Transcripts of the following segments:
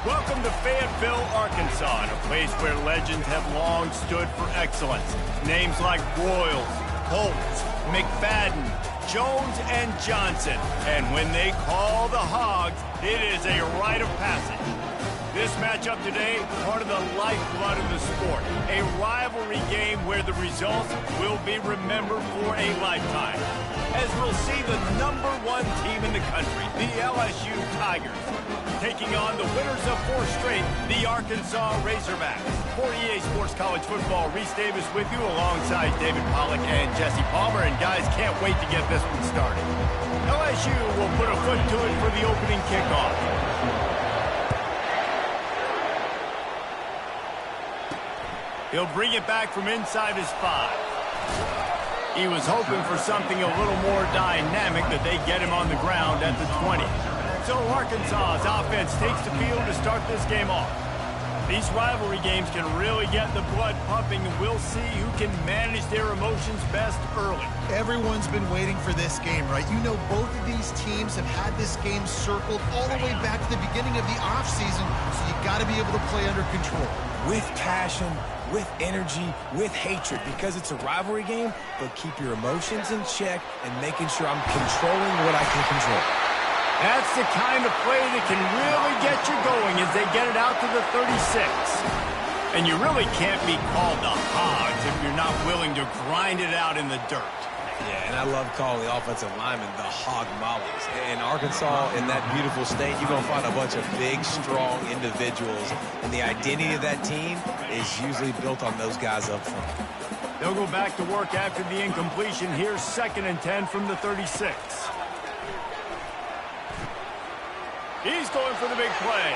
Welcome to Fayetteville, Arkansas, a place where legends have long stood for excellence. Names like Broyles, Holtz, McFadden, Jones, and Johnson. And when they call the Hogs, it is a rite of passage. This matchup today, part of the lifeblood of the sport. A rivalry game where the results will be remembered for a lifetime. As we'll see the #1 team in the country, the LSU Tigers, taking on the winners of 4 straight, the Arkansas Razorbacks. For EA Sports College Football, Reese Davis with you alongside David Pollack and Jesse Palmer. And guys, can't wait to get this one started. LSU will put a foot to it for the opening kickoff. He'll bring it back from inside his 5. He was hoping for something a little more dynamic, that they get him on the ground at the 20. So Arkansas's offense takes the field to start this game off. These rivalry games can really get the blood pumping, and we'll see who can manage their emotions best early. Everyone's been waiting for this game, right? You know, both of these teams have had this game circled all the way back to the beginning of the offseason, so you got to be able to play under control. With passion, with energy, with hatred, because it's a rivalry game, but keep your emotions in check and making sure I'm controlling what I can control. That's the kind of play that can really get you going as they get it out to the 36. And you really can't be called the Hogs if you're not willing to grind it out in the dirt. Yeah, and I love calling the offensive linemen the hog mollies. In Arkansas, in that beautiful state, you're going to find a bunch of big, strong individuals. And the identity of that team is usually built on those guys up front. They'll go back to work after the incompletion. Here's 2nd and 10 from the 36. He's going for the big play.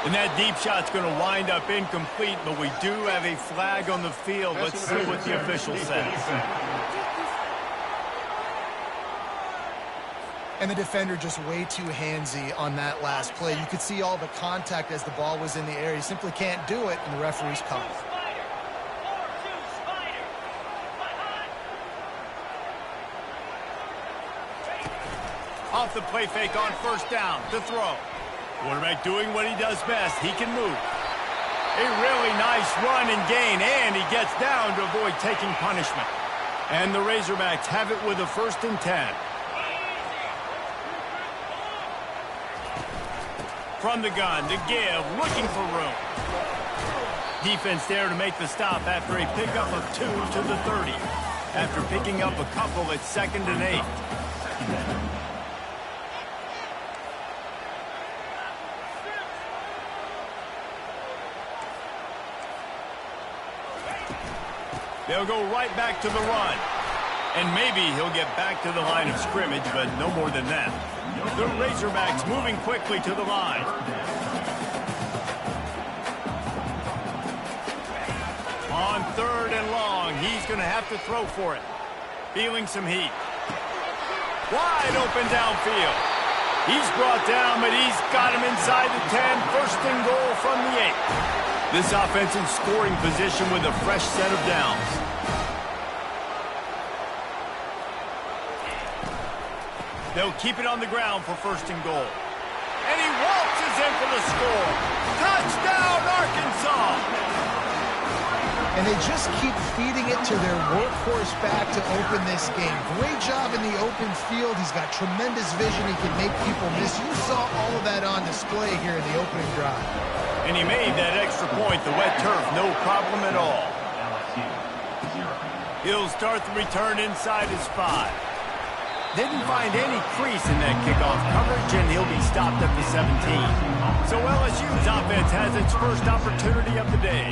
And that deep shot's going to wind up incomplete, but we do have a flag on the field. Let's see what the official says. And the defender just way too handsy on that last play. You could see all the contact as the ball was in the air. He simply can't do it, and the referee's caught it. Off the play fake on 1st down to throw. Quarterback doing what he does best. He can move. A really nice run and gain, and he gets down to avoid taking punishment. And the Razorbacks have it with a 1st and 10. From the gun to give, looking for room. Defense there to make the stop after a pickup of 2 to the 30. After picking up a couple at 2nd and 8. They'll go right back to the run. And maybe he'll get back to the line of scrimmage, but no more than that. The Razorbacks moving quickly to the line. On 3rd and long, he's going to have to throw for it. Feeling some heat. Wide open downfield. He's brought down, but he's got him inside the 10. 1st and goal from the 8. This offense in scoring position with a fresh set of downs. They'll keep it on the ground for 1st and goal. And he waltzes in for the score. Touchdown, Arkansas! And they just keep feeding it to their workhorse back to open this game. Great job in the open field. He's got tremendous vision. He can make people miss. You saw all of that on display here in the opening drive. And he made that extra point, the wet turf, no problem at all. He'll start the return inside his 5. Didn't find any crease in that kickoff coverage, and he'll be stopped at the 17. So LSU's offense has its first opportunity of the day.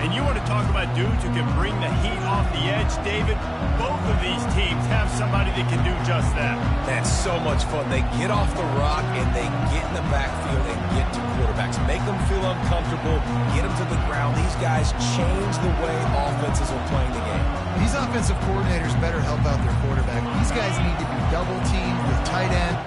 And you want to talk about dudes who can bring the heat off the edge, David? Both of these teams have somebody that can do just that. That's so much fun. They get off the rock, and they get in the backfield and get to quarterbacks. Make them feel uncomfortable, get them to the ground. These guys change the way offenses are playing the game. These offensive coordinators better help out their quarterback. These guys need to be double-teamed with tight end.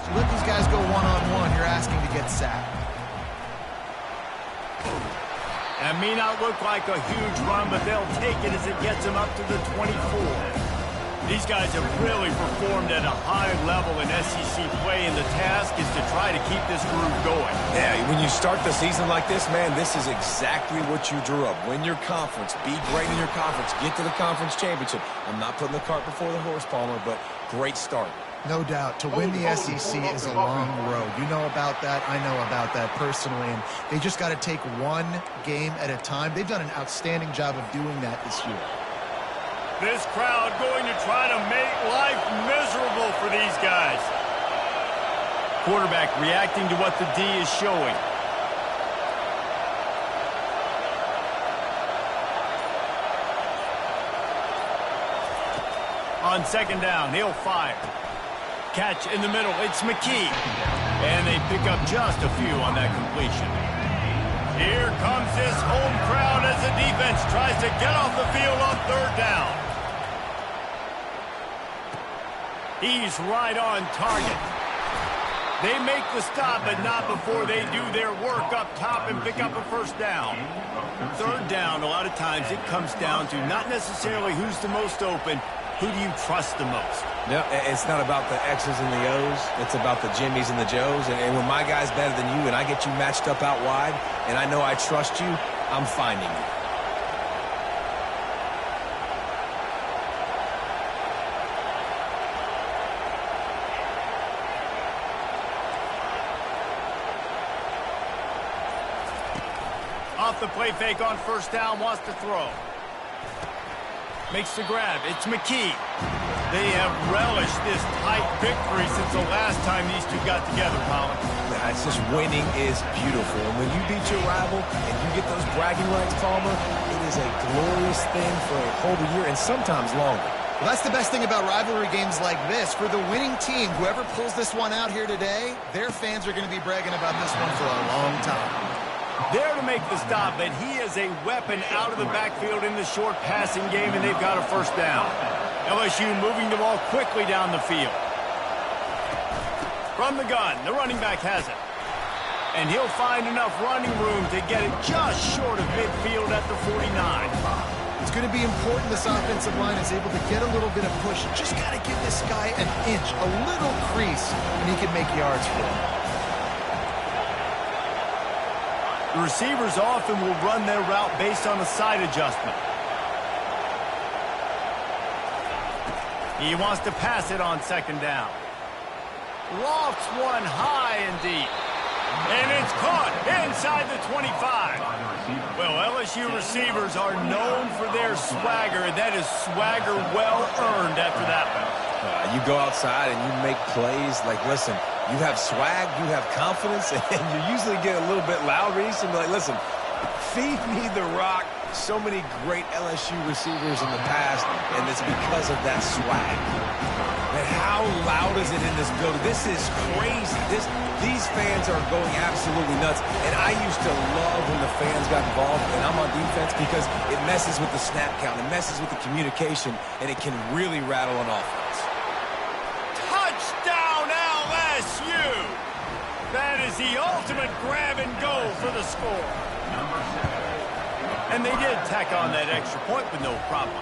So let these guys go one-on-one. You're asking to get sacked. That may not look like a huge run, but they'll take it as it gets them up to the 24. These guys have really performed at a high level in SEC play, and the task is to try to keep this groove going. Yeah, when you start the season like this, man, this is exactly what you drew up. Win your conference, be great in your conference, get to the conference championship. I'm not putting the cart before the horse, Palmer, but great start. No doubt. To win the SEC is a long road. You know about that. I know about that personally. And they just got to take one game at a time. They've done an outstanding job of doing that this year. This crowd going to try to make life miserable for these guys. Quarterback reacting to what the D is showing. On second down, he'll fire. Catch in the middle, it's McKee. And they pick up just a few on that completion. Here comes this home crowd as the defense tries to get off the field on third down. He's right on target. They make the stop, but not before they do their work up top and pick up a first down. Third down, a lot of times it comes down to not necessarily who's the most open, who do you trust the most? Yeah, it's not about the X's and the O's. It's about the Jimmys and the Joes. And when my guy's better than you and I get you matched up out wide and I know I trust you, I'm finding you. Off the play fake on first down, wants to throw. Makes the grab. It's McKee. They have relished this tight victory since the last time these two got together, Colin. Yeah, it's just winning is beautiful. And when you beat your rival and you get those bragging rights, Palmer, it is a glorious thing for a whole year and sometimes longer. Well, that's the best thing about rivalry games like this. For the winning team, whoever pulls this one out here today, their fans are going to be bragging about this one for a long time. There to make the stop, but he is a weapon out of the backfield in the short passing game, and they've got a first down. LSU moving the ball quickly down the field. From the gun, the running back has it. And he'll find enough running room to get it just short of midfield at the 49. It's going to be important this offensive line is able to get a little bit of push. Just got to give this guy an inch, a little crease, and he can make yards for him. The receivers often will run their route based on a side adjustment. He wants to pass it on second down. Lofts one high and deep. And it's caught inside the 25. Well, LSU receivers are known for their swagger, and that is swagger well earned after that one. You go outside and you make plays. Like, listen, you have swag, you have confidence, and you usually get a little bit loud, Reese, and be like, listen, feed me the rock. So many great LSU receivers in the past, and it's because of that swag. And how loud is it in this building? This is crazy. These fans are going absolutely nuts. And I used to love when the fans got involved, and I'm on defense because it messes with the snap count, it messes with the communication, and it can really rattle an offense. Touchdown, LSU! That is the ultimate grab and go for the score. And they did tack on that extra point with no problem.